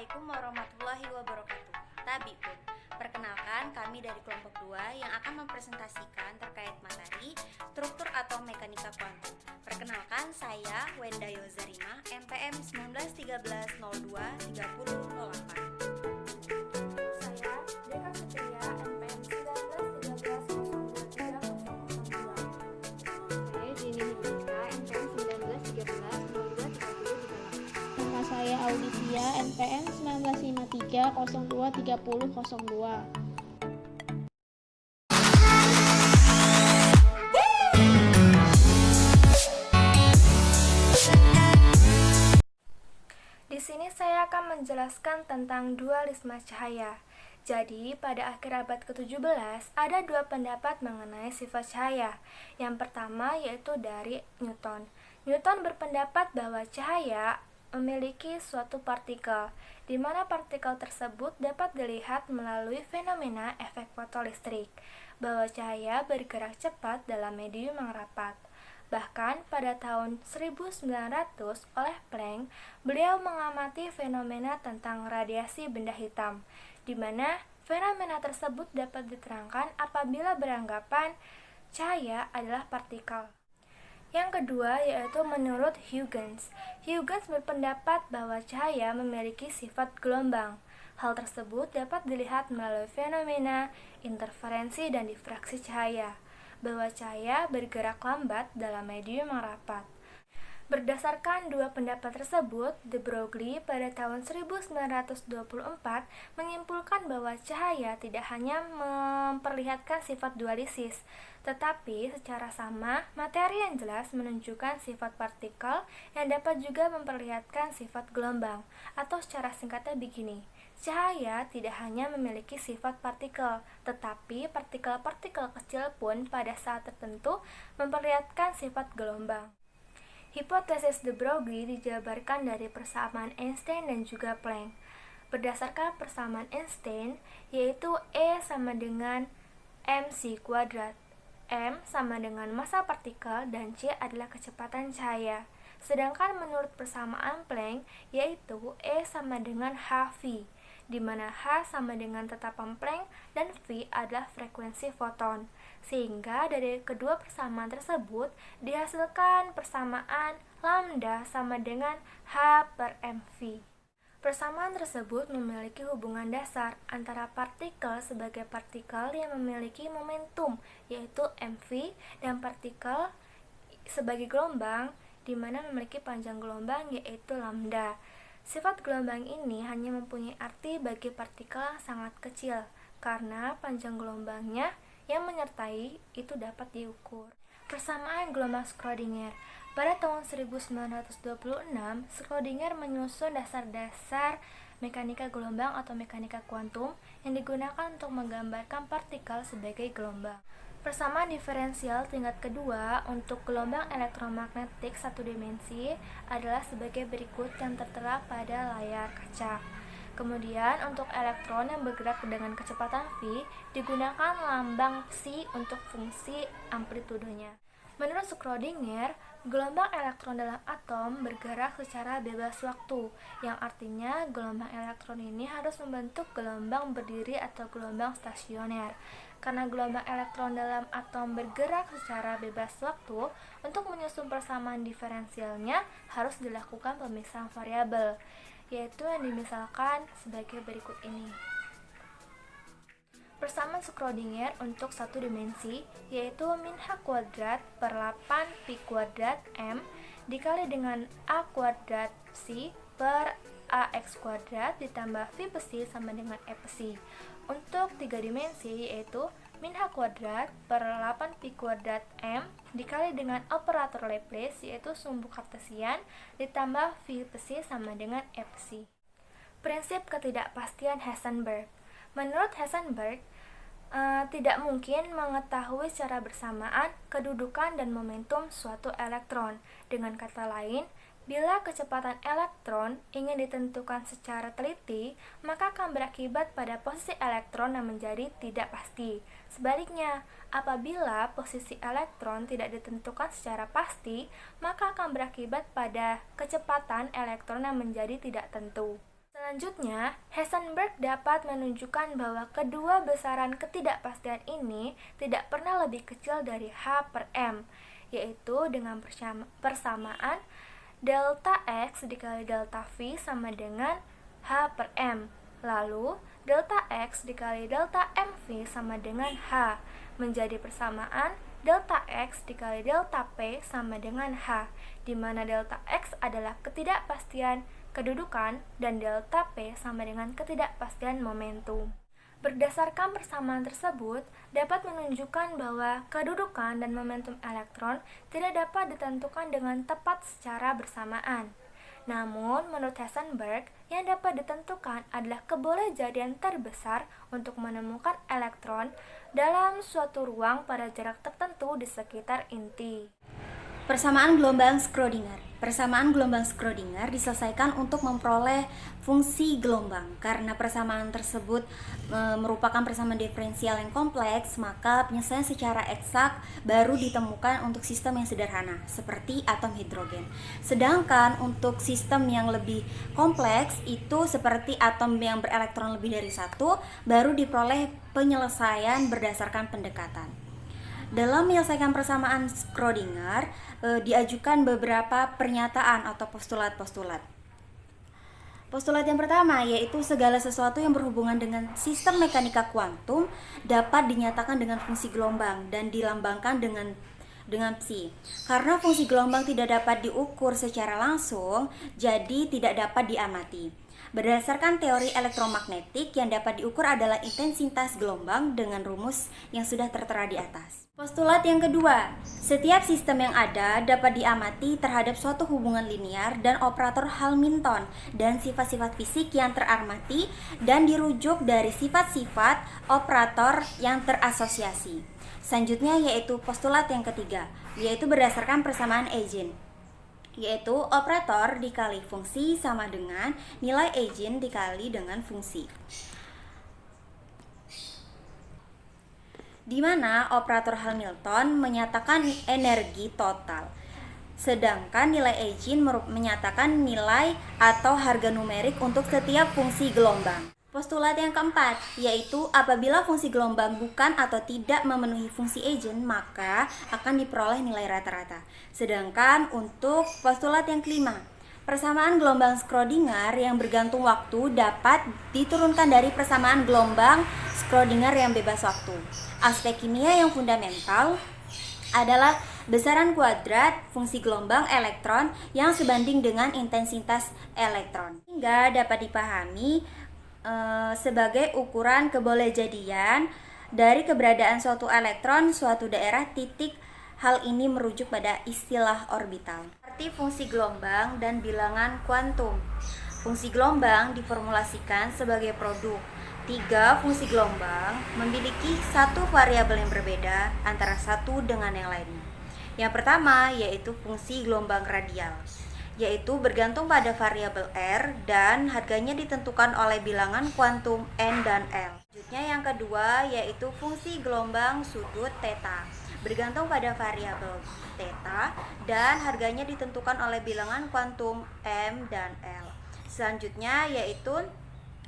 Assalamualaikum warahmatullahi wabarakatuh. Tabipun, perkenalkan kami dari kelompok 2 yang akan mempresentasikan terkait materi struktur atau mekanika kuantum. Perkenalkan saya Wenda Yozarima, MPM 1913023008. Saya Deka Fitria, MPM 1913023002. Saya Jenny Hidika, NPM 1913 Nama saya Auditia, NPM 1953 02 30 02. Di sini saya akan menjelaskan tentang dualisme cahaya. Jadi, pada akhir abad ke-17, ada dua pendapat mengenai sifat cahaya. Yang pertama yaitu dari Newton. Newton berpendapat bahwa cahaya memiliki suatu partikel, di mana partikel tersebut dapat dilihat melalui fenomena efek fotolistrik, bahwa cahaya bergerak cepat dalam medium yang rapat. Bahkan pada tahun 1900 oleh Planck, beliau mengamati fenomena tentang radiasi benda hitam, di mana fenomena tersebut dapat diterangkan apabila beranggapan cahaya adalah partikel. Yang kedua yaitu menurut Huygens. Huygens berpendapat bahwa cahaya memiliki sifat gelombang. Hal tersebut dapat dilihat melalui fenomena interferensi dan difraksi cahaya, bahwa cahaya bergerak lambat dalam medium yang rapat. Berdasarkan dua pendapat tersebut, de Broglie pada tahun 1924 menyimpulkan bahwa cahaya tidak hanya memperlihatkan sifat dualisis, tetapi secara sama, materi yang jelas menunjukkan sifat partikel yang dapat juga memperlihatkan sifat gelombang, atau secara singkatnya begini. Cahaya tidak hanya memiliki sifat partikel, tetapi partikel-partikel kecil pun pada saat tertentu memperlihatkan sifat gelombang. Hipotesis de Broglie dijabarkan dari persamaan Einstein dan juga Planck. Berdasarkan persamaan Einstein, yaitu E sama dengan mc kuadrat. M sama dengan massa partikel dan C adalah kecepatan cahaya. Sedangkan menurut persamaan Planck, yaitu E sama dengan hv, di mana H sama dengan tetapan Planck dan V adalah frekuensi foton. Sehingga dari kedua persamaan tersebut dihasilkan persamaan lambda sama dengan H per mv. Persamaan tersebut memiliki hubungan dasar antara partikel sebagai partikel yang memiliki momentum, yaitu mv, dan partikel sebagai gelombang di mana memiliki panjang gelombang, yaitu lambda. Sifat gelombang ini hanya mempunyai arti bagi partikel yang sangat kecil, karena panjang gelombangnya yang menyertai itu dapat diukur. Persamaan gelombang Schrödinger. Pada tahun 1926, Schrödinger menyusun dasar-dasar mekanika gelombang atau mekanika kuantum yang digunakan untuk menggambarkan partikel sebagai gelombang. Persamaan diferensial tingkat kedua untuk gelombang elektromagnetik satu dimensi adalah sebagai berikut yang tertera pada layar kaca. Kemudian untuk elektron yang bergerak dengan kecepatan v digunakan lambang psi untuk fungsi amplitudenya. Menurut Schrödinger, gelombang elektron dalam atom bergerak secara bebas waktu, yang artinya gelombang elektron ini harus membentuk gelombang berdiri atau gelombang stasioner. Karena gelombang elektron dalam atom bergerak secara bebas waktu, untuk menyusun persamaan diferensialnya harus dilakukan pemisahan variabel, yaitu yang dimisalkan sebagai berikut ini. Persamaan Schrödinger untuk satu dimensi yaitu min h kuadrat per 8 pi kuadrat m dikali dengan a kuadrat psi per ax kuadrat ditambah v psi sama dengan e psi. Untuk tiga dimensi yaitu min h kuadrat per 8 pi kuadrat m dikali dengan operator Laplace yaitu sumbu kartesian ditambah v psi sama dengan e psi. Prinsip ketidakpastian Heisenberg. Menurut Heisenberg, tidak mungkin mengetahui secara bersamaan kedudukan dan momentum suatu elektron. Dengan kata lain, bila kecepatan elektron ingin ditentukan secara teliti, maka akan berakibat pada posisi elektron yang menjadi tidak pasti. Sebaliknya, apabila posisi elektron tidak ditentukan secara pasti, maka akan berakibat pada kecepatan elektron yang menjadi tidak tentu. Selanjutnya, Heisenberg dapat menunjukkan bahwa kedua besaran ketidakpastian ini tidak pernah lebih kecil dari H per M, yaitu dengan persamaan delta X dikali delta V sama dengan H per M. Lalu, delta X dikali delta MV sama dengan H, menjadi persamaan delta X dikali delta P sama dengan H, di mana delta X adalah ketidakpastian kedudukan dan delta P sama dengan ketidakpastian momentum. Berdasarkan persamaan tersebut, dapat menunjukkan bahwa kedudukan dan momentum elektron tidak dapat ditentukan dengan tepat secara bersamaan. Namun, menurut Heisenberg, yang dapat ditentukan adalah kebolehjadian terbesar untuk menemukan elektron dalam suatu ruang pada jarak tertentu di sekitar inti. Persamaan gelombang Schrödinger. Persamaan gelombang Schrödinger diselesaikan untuk memperoleh fungsi gelombang. Karena persamaan tersebut merupakan persamaan diferensial yang kompleks, maka penyelesaian secara eksak baru ditemukan untuk sistem yang sederhana, seperti atom hidrogen. Sedangkan untuk sistem yang lebih kompleks, itu seperti atom yang berelektron lebih dari satu, baru diperoleh penyelesaian berdasarkan pendekatan. Dalam menyelesaikan persamaan Schrödinger, diajukan beberapa pernyataan atau postulat-postulat. Postulat yang pertama yaitu segala sesuatu yang berhubungan dengan sistem mekanika kuantum dapat dinyatakan dengan fungsi gelombang dan dilambangkan dengan psi. Karena fungsi gelombang tidak dapat diukur secara langsung, jadi tidak dapat diamati. Berdasarkan teori elektromagnetik, yang dapat diukur adalah intensitas gelombang dengan rumus yang sudah tertera di atas. Postulat yang kedua, setiap sistem yang ada dapat diamati terhadap suatu hubungan linear dan operator Hamilton dan sifat-sifat fisik yang terarmati dan dirujuk dari sifat-sifat operator yang terasosiasi. Selanjutnya yaitu postulat yang ketiga, yaitu berdasarkan persamaan Eigen, yaitu operator dikali fungsi sama dengan nilai Eigen dikali dengan fungsi, di mana operator Hamilton menyatakan energi total, sedangkan nilai Eigen menyatakan nilai atau harga numerik untuk setiap fungsi gelombang. Postulat yang keempat, yaitu apabila fungsi gelombang bukan atau tidak memenuhi fungsi Eigen, maka akan diperoleh nilai rata-rata. Sedangkan untuk postulat yang kelima, persamaan gelombang Schrödinger yang bergantung waktu dapat diturunkan dari persamaan gelombang Schrödinger yang bebas waktu. Aspek kimia yang fundamental adalah besaran kuadrat fungsi gelombang elektron yang sebanding dengan intensitas elektron, hingga dapat dipahami sebagai ukuran kebolehjadian dari keberadaan suatu elektron suatu daerah titik. Hal ini merujuk pada istilah orbital. Arti fungsi gelombang dan bilangan kuantum. Fungsi gelombang diformulasikan sebagai produk 3 fungsi gelombang memiliki satu variabel yang berbeda antara satu dengan yang lainnya. Yang pertama yaitu fungsi gelombang radial, yaitu bergantung pada variabel R dan harganya ditentukan oleh bilangan kuantum N dan L. Selanjutnya yang kedua yaitu fungsi gelombang sudut theta, bergantung pada variabel theta dan harganya ditentukan oleh bilangan kuantum M dan L. Selanjutnya yaitu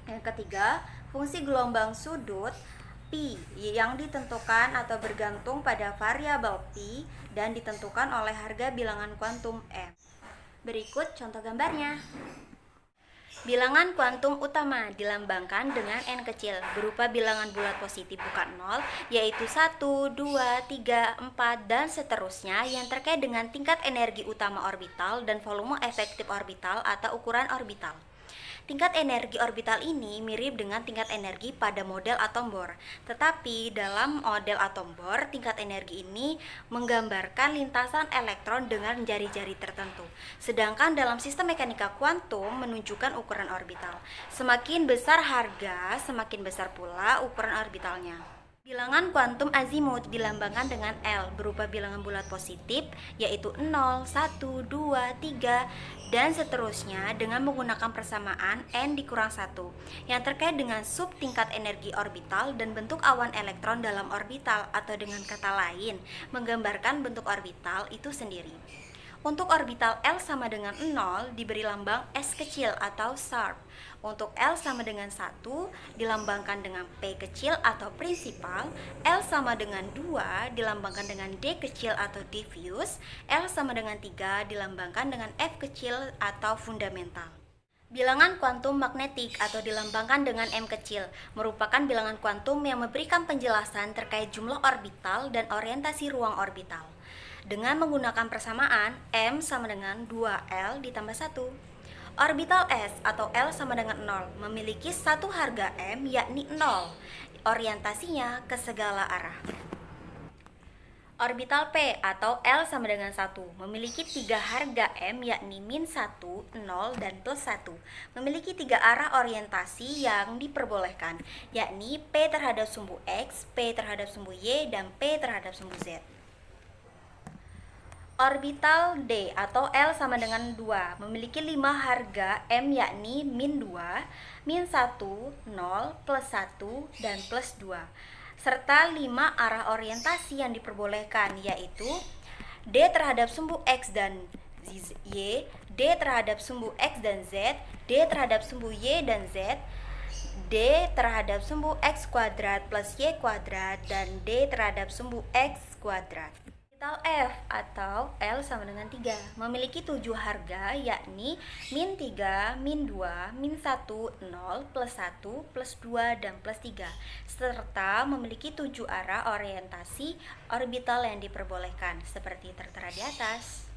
yang ketiga, fungsi gelombang sudut P yang ditentukan atau bergantung pada variabel P dan ditentukan oleh harga bilangan kuantum M. Berikut contoh gambarnya. Bilangan kuantum utama dilambangkan dengan N kecil berupa bilangan bulat positif bukan 0, yaitu 1, 2, 3, 4, dan seterusnya yang terkait dengan tingkat energi utama orbital dan volume efektif orbital atau ukuran orbital. Tingkat energi orbital ini mirip dengan tingkat energi pada model atom Bohr. Tetapi dalam model atom Bohr, tingkat energi ini menggambarkan lintasan elektron dengan jari-jari tertentu. Sedangkan dalam sistem mekanika kuantum menunjukkan ukuran orbital. Semakin besar harga, semakin besar pula ukuran orbitalnya. Bilangan kuantum azimut dilambangkan dengan L berupa bilangan bulat positif yaitu 0, 1, 2, 3, dan seterusnya dengan menggunakan persamaan N dikurang 1 yang terkait dengan sub tingkat energi orbital dan bentuk awan elektron dalam orbital, atau dengan kata lain menggambarkan bentuk orbital itu sendiri. Untuk orbital L sama dengan 0 diberi lambang S kecil atau sharp. Untuk L sama dengan 1 dilambangkan dengan P kecil atau prinsipal, L sama dengan 2 dilambangkan dengan D kecil atau diffuse, L sama dengan 3 dilambangkan dengan F kecil atau fundamental. Bilangan kuantum magnetik atau dilambangkan dengan M kecil merupakan bilangan kuantum yang memberikan penjelasan terkait jumlah orbital dan orientasi ruang orbital. Dengan menggunakan persamaan, M sama dengan 2L ditambah 1. Orbital S atau L sama dengan 0 memiliki satu harga M yakni 0. Orientasinya ke segala arah. Orbital P atau L sama dengan 1 memiliki 3 harga M yakni min 1, 0, dan plus 1. Memiliki 3 arah orientasi yang diperbolehkan yakni P terhadap sumbu X, P terhadap sumbu Y, dan P terhadap sumbu Z. Orbital D atau L sama dengan 2 memiliki 5 harga M yakni min 2, min 1, 0, plus 1, dan plus 2. Serta 5 arah orientasi yang diperbolehkan yaitu D terhadap sumbu X dan Y, D terhadap sumbu X dan Z, D terhadap sumbu Y dan Z, D terhadap sumbu X kuadrat plus Y kuadrat, dan D terhadap sumbu X kuadrat. Orbital F atau L sama dengan 3 memiliki 7 harga yakni min 3, min 2, min 1, 0, plus 1, plus 2, dan plus 3 serta memiliki 7 arah orientasi orbital yang diperbolehkan seperti tertera di atas.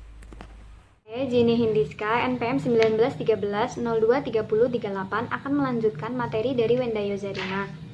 Jenny Hindiska, NPM 1913-02-3038 akan melanjutkan materi dari Wendayo Zarina.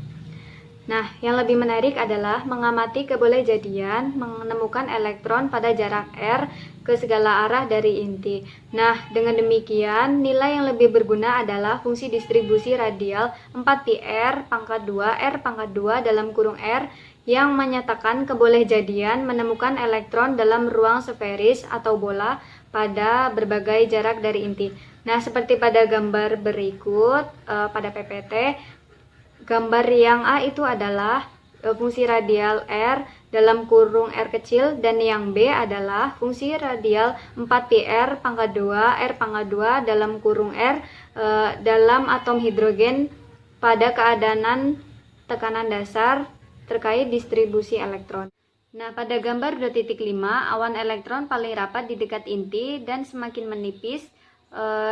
Nah, yang lebih menarik adalah mengamati kebolehjadian menemukan elektron pada jarak R ke segala arah dari inti. Nah, dengan demikian, nilai yang lebih berguna adalah fungsi distribusi radial 4πr pangkat 2 R pangkat 2 dalam kurung R yang menyatakan kebolehjadian menemukan elektron dalam ruang sferis atau bola pada berbagai jarak dari inti. Nah, seperti pada gambar berikut pada PPT, gambar yang A itu adalah fungsi radial R dalam kurung R kecil, dan yang B adalah fungsi radial 4πr pangkat 2 R pangkat 2 dalam kurung R dalam atom hidrogen pada keadaan tekanan dasar terkait distribusi elektron. Nah, pada gambar 2.5, awan elektron paling rapat di dekat inti dan semakin menipis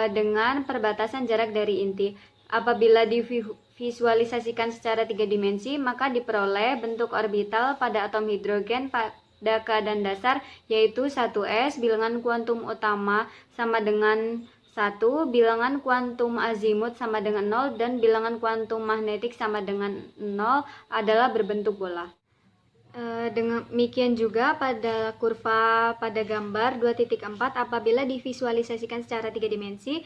dengan perbatasan jarak dari inti. Apabila divisualisasikan secara 3 dimensi, maka diperoleh bentuk orbital pada atom hidrogen pada keadaan dasar, yaitu 1s, bilangan kuantum utama sama dengan 1, bilangan kuantum azimut sama dengan 0, dan bilangan kuantum magnetik sama dengan 0 adalah berbentuk bola. Demikian juga pada kurva pada gambar 2.4, apabila divisualisasikan secara 3 dimensi,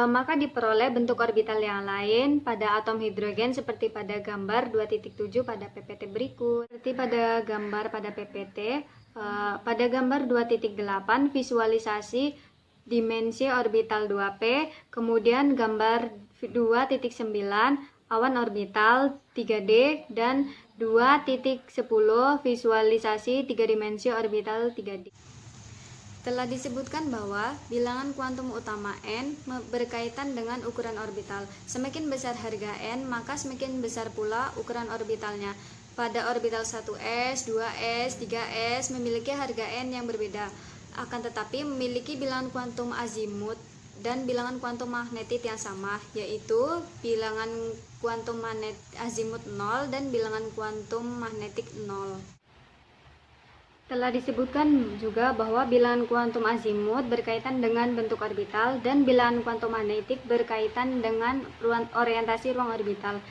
maka diperoleh bentuk orbital yang lain pada atom hidrogen seperti pada gambar 2.7 pada PPT berikut. Seperti pada gambar pada PPT, pada gambar 2.8 visualisasi dimensi orbital 2p, kemudian gambar 2.9 awan orbital 3D, dan 2.10 visualisasi 3 dimensi orbital 3D. Telah disebutkan bahwa bilangan kuantum utama n berkaitan dengan ukuran orbital. Semakin besar harga n, maka semakin besar pula ukuran orbitalnya. Pada orbital 1s, 2s, 3s memiliki harga n yang berbeda, akan tetapi memiliki bilangan kuantum azimut dan bilangan kuantum magnetik yang sama, yaitu bilangan kuantum magnetik azimut 0 dan bilangan kuantum magnetik 0. Telah disebutkan juga bahwa bilangan kuantum azimut berkaitan dengan bentuk orbital dan bilangan kuantum magnetik berkaitan dengan orientasi ruang orbital.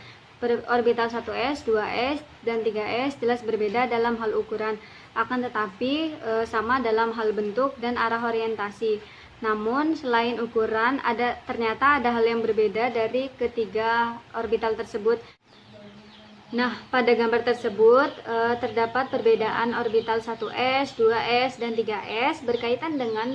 Orbital 1s, 2s, dan 3s jelas berbeda dalam hal ukuran, akan tetapi sama dalam hal bentuk dan arah orientasi. Namun selain ukuran, ternyata ada hal yang berbeda dari ketiga orbital tersebut. Nah, pada gambar tersebut terdapat perbedaan orbital 1s, 2s, dan 3s berkaitan dengan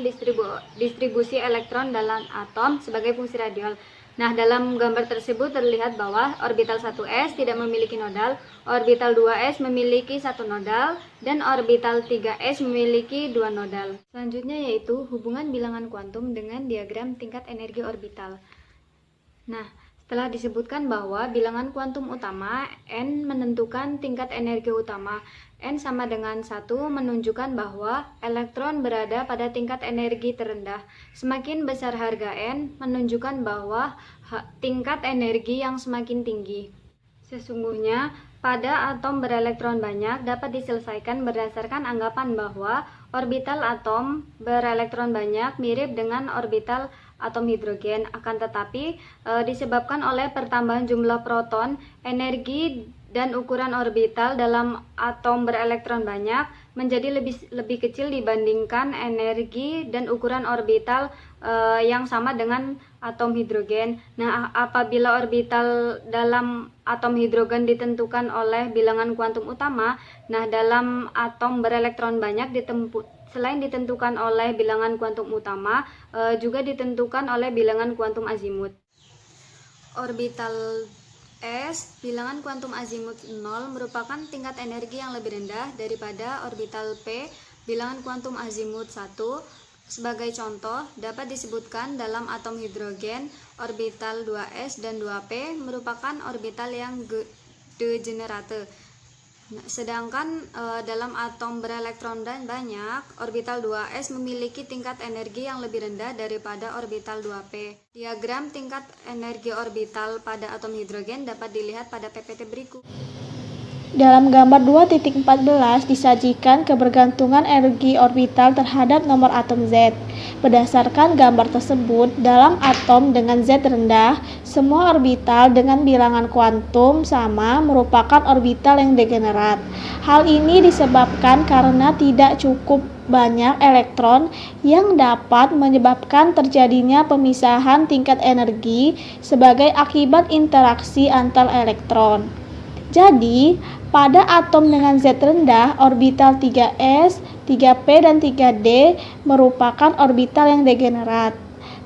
distribusi elektron dalam atom sebagai fungsi radial. Nah, dalam gambar tersebut terlihat bahwa orbital 1s tidak memiliki nodal, orbital 2s memiliki 1 nodal, dan orbital 3s memiliki 2 nodal. Selanjutnya yaitu hubungan bilangan kuantum dengan diagram tingkat energi orbital. Nah, setelah disebutkan bahwa bilangan kuantum utama n menentukan tingkat energi utama, n sama dengan 1 menunjukkan bahwa elektron berada pada tingkat energi terendah. Semakin besar harga n menunjukkan bahwa tingkat energi yang semakin tinggi. Sesungguhnya, pada atom berelektron banyak dapat diselesaikan berdasarkan anggapan bahwa orbital atom berelektron banyak mirip dengan orbital atom hidrogen, akan tetapi disebabkan oleh pertambahan jumlah proton, energi dan ukuran orbital dalam atom berelektron banyak menjadi lebih kecil dibandingkan energi dan ukuran orbital yang sama dengan atom hidrogen. Nah, apabila orbital dalam atom hidrogen ditentukan oleh bilangan kuantum utama, nah dalam atom berelektron banyak selain ditentukan oleh bilangan kuantum utama, juga ditentukan oleh bilangan kuantum azimut. Orbital S, bilangan kuantum azimut 0 merupakan tingkat energi yang lebih rendah daripada orbital P, bilangan kuantum azimut 1. Sebagai contoh, dapat disebutkan dalam atom hidrogen, orbital 2s dan 2p merupakan orbital yang degenerate. Sedangkan dalam atom berelektron banyak, orbital 2s memiliki tingkat energi yang lebih rendah daripada orbital 2p. Diagram tingkat energi orbital pada atom hidrogen dapat dilihat pada PPT berikut. Dalam gambar 2.14 disajikan kebergantungan energi orbital terhadap nomor atom Z. Berdasarkan gambar tersebut, dalam atom dengan Z rendah, semua orbital dengan bilangan kuantum sama merupakan orbital yang degenerat. Hal ini disebabkan karena tidak cukup banyak elektron yang dapat menyebabkan terjadinya pemisahan tingkat energi sebagai akibat interaksi antar elektron. Jadi, pada atom dengan Z rendah, orbital 3s, 3p, dan 3d merupakan orbital yang degenerat.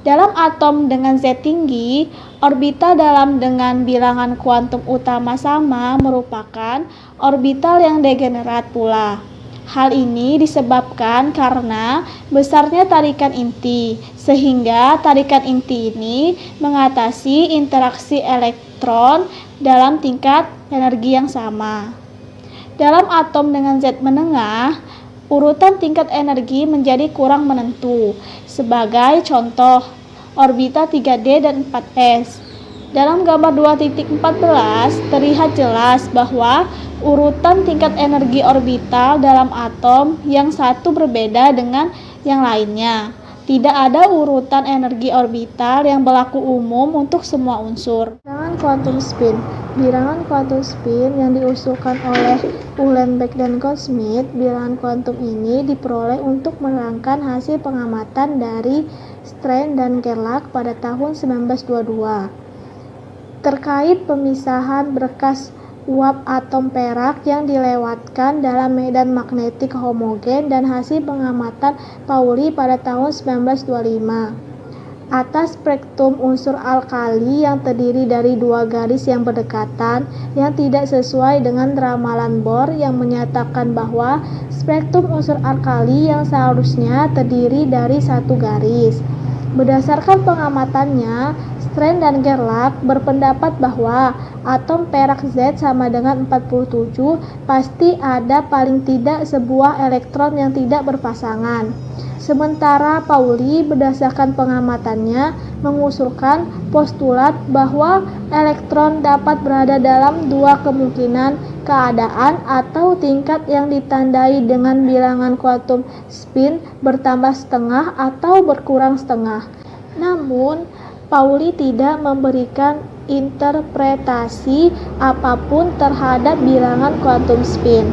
Dalam atom dengan Z tinggi, orbital dengan bilangan kuantum utama sama merupakan orbital yang degenerat pula. Hal ini disebabkan karena besarnya tarikan inti, sehingga tarikan inti ini mengatasi interaksi elektron dalam tingkat energi yang sama. Dalam atom dengan Z menengah, urutan tingkat energi menjadi kurang menentu. Sebagai contoh, orbital 3D dan 4S. Dalam gambar 2.14 terlihat jelas bahwa urutan tingkat energi orbital dalam atom yang satu berbeda dengan yang lainnya. Tidak ada urutan energi orbital yang berlaku umum untuk semua unsur. Bilangan kuantum spin. Bilangan kuantum spin yang diusulkan oleh Uhlenbeck dan Goldschmidt, bilangan kuantum ini diperoleh untuk menerangkan hasil pengamatan dari Stern dan Gerlach pada tahun 1922 terkait pemisahan berkas uap atom perak yang dilewatkan dalam medan magnetik homogen dan hasil pengamatan Pauli pada tahun 1925 atas spektrum unsur alkali yang terdiri dari dua garis yang berdekatan yang tidak sesuai dengan ramalan Bohr yang menyatakan bahwa spektrum unsur alkali yang seharusnya terdiri dari satu garis. Berdasarkan pengamatannya, Stern dan Gerlach berpendapat bahwa atom perak Z sama dengan 47 pasti ada paling tidak sebuah elektron yang tidak berpasangan. Sementara Pauli berdasarkan pengamatannya mengusulkan postulat bahwa elektron dapat berada dalam dua kemungkinan keadaan atau tingkat yang ditandai dengan bilangan kuantum spin bertambah setengah atau berkurang setengah. Namun, Pauli tidak memberikan interpretasi apapun terhadap bilangan kuantum spin.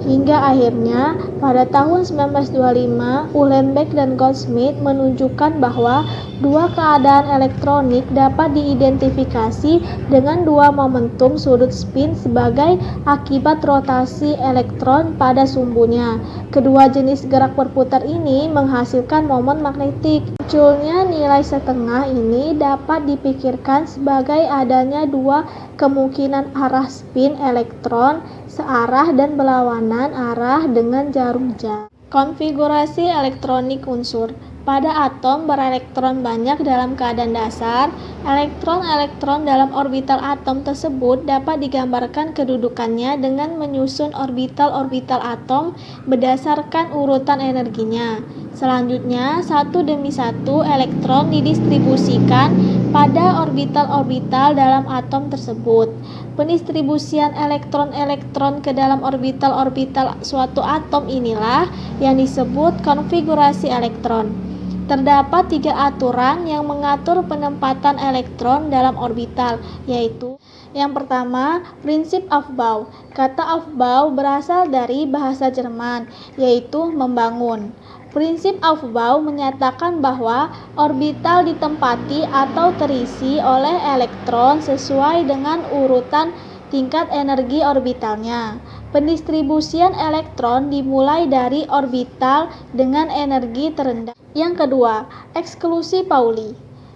Hingga akhirnya Pada tahun 1925, Uhlenbeck dan Goldsmith menunjukkan bahwa dua keadaan elektronik dapat diidentifikasi dengan dua momentum sudut spin sebagai akibat rotasi elektron pada sumbunya. Kedua jenis gerak berputar ini menghasilkan momen magnetik. Munculnya nilai setengah ini dapat dipikirkan sebagai adanya dua kemungkinan arah spin elektron searah dan berlawanan arah dengan jarum jam. Konfigurasi elektronik unsur. Pada atom berelektron banyak dalam keadaan dasar, elektron-elektron dalam orbital atom tersebut dapat digambarkan kedudukannya dengan menyusun orbital-orbital atom berdasarkan urutan energinya. Selanjutnya, satu demi satu elektron didistribusikan pada orbital-orbital dalam atom tersebut. Pendistribusian elektron-elektron ke dalam orbital-orbital suatu atom inilah yang disebut konfigurasi elektron. Terdapat tiga aturan yang mengatur penempatan elektron dalam orbital, yaitu yang pertama, prinsip Aufbau. Kata Aufbau berasal dari bahasa Jerman, yaitu membangun. Prinsip Aufbau menyatakan bahwa orbital ditempati atau terisi oleh elektron sesuai dengan urutan tingkat energi orbitalnya. Pendistribusian elektron dimulai dari orbital dengan energi terendah. Yang kedua, eksklusi Pauli.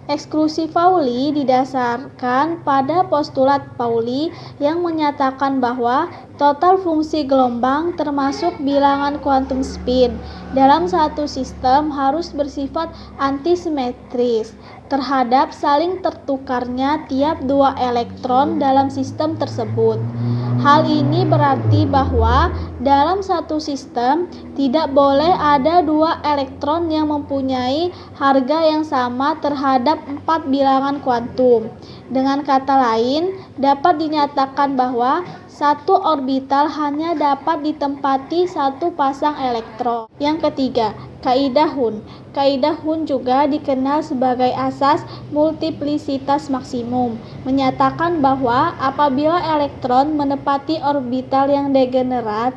Eksklusi Pauli didasarkan pada postulat Pauli yang menyatakan bahwa total fungsi gelombang termasuk bilangan quantum spin dalam satu sistem harus bersifat antisimetris terhadap saling tertukarnya tiap dua elektron dalam sistem tersebut. Hal ini berarti bahwa dalam satu sistem tidak boleh ada dua elektron yang mempunyai harga yang sama terhadap 4 bilangan kuantum. Dengan kata lain, dapat dinyatakan bahwa satu orbital hanya dapat ditempati satu pasang elektron. Yang ketiga, kaidah Hund. Kaidah Hund juga dikenal sebagai asas multiplisitas maksimum, menyatakan bahwa apabila elektron menepati orbital yang degenerat,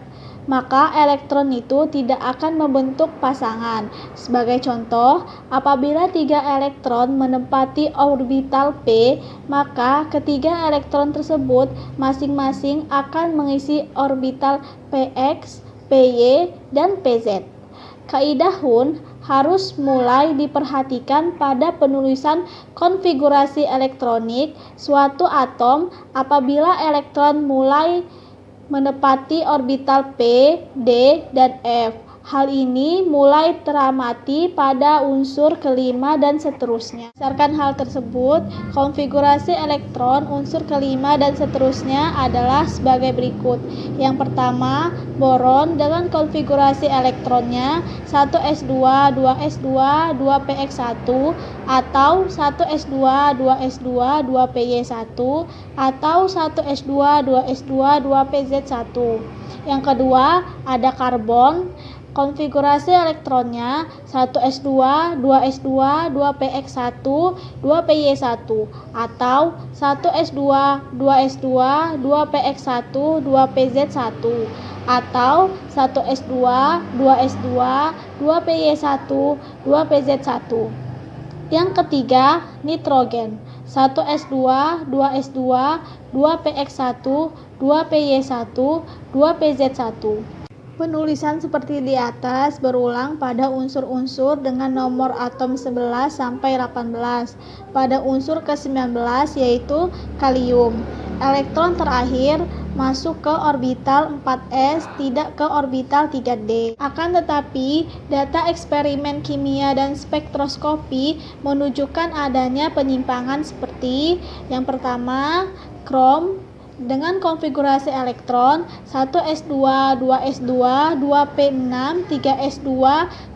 maka elektron itu tidak akan membentuk pasangan. Sebagai contoh, apabila 3 elektron menempati orbital P, maka ketiga elektron tersebut masing-masing akan mengisi orbital Px, Py, dan Pz. Kaidah Hund harus mulai diperhatikan pada penulisan konfigurasi elektronik suatu atom apabila elektron mulai menepati orbital P, D, dan F. Hal ini mulai teramati pada unsur kelima dan seterusnya. Berdasarkan hal tersebut, konfigurasi elektron unsur kelima dan seterusnya adalah sebagai berikut. Yang pertama, boron dengan konfigurasi elektronnya 1s2, 2s2, 2px1 atau 1s2, 2s2, 2py1 atau 1s2, 2s2, 2pz1. Yang kedua, ada karbon. Konfigurasi elektronnya 1s2, 2s2, 2px1, 2py1 atau 1s2, 2s2, 2px1, 2pz1 atau 1s2, 2s2, 2py1, 2pz1. Yang ketiga, nitrogen 1s2, 2s2, 2px1, 2py1, 2pz1. Penulisan seperti di atas berulang pada unsur-unsur dengan nomor atom 11 sampai 18. Pada unsur ke-19 yaitu kalium. Elektron terakhir masuk ke orbital 4s, tidak ke orbital 3d. Akan tetapi, data eksperimen kimia dan spektroskopi menunjukkan adanya penyimpangan seperti yang pertama, krom dengan konfigurasi elektron 1s2, 2s2, 2p6, 3s2,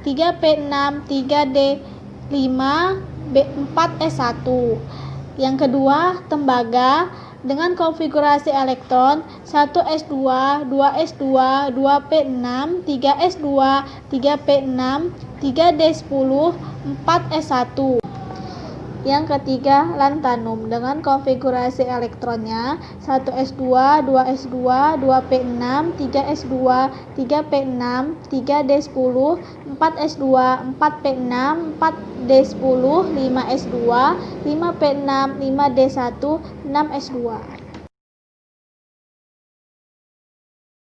3p6, 3d5, 4s1. Yang kedua, tembaga dengan konfigurasi elektron 1s2, 2s2, 2p6, 3s2, 3p6, 3d10, 4s1. Yang ketiga, lanthanum dengan konfigurasi elektronnya 1s2, 2s2, 2p6, 3s2, 3p6, 3d10, 4s2, 4p6, 4d10, 5s2, 5p6, 5d1, 6s2.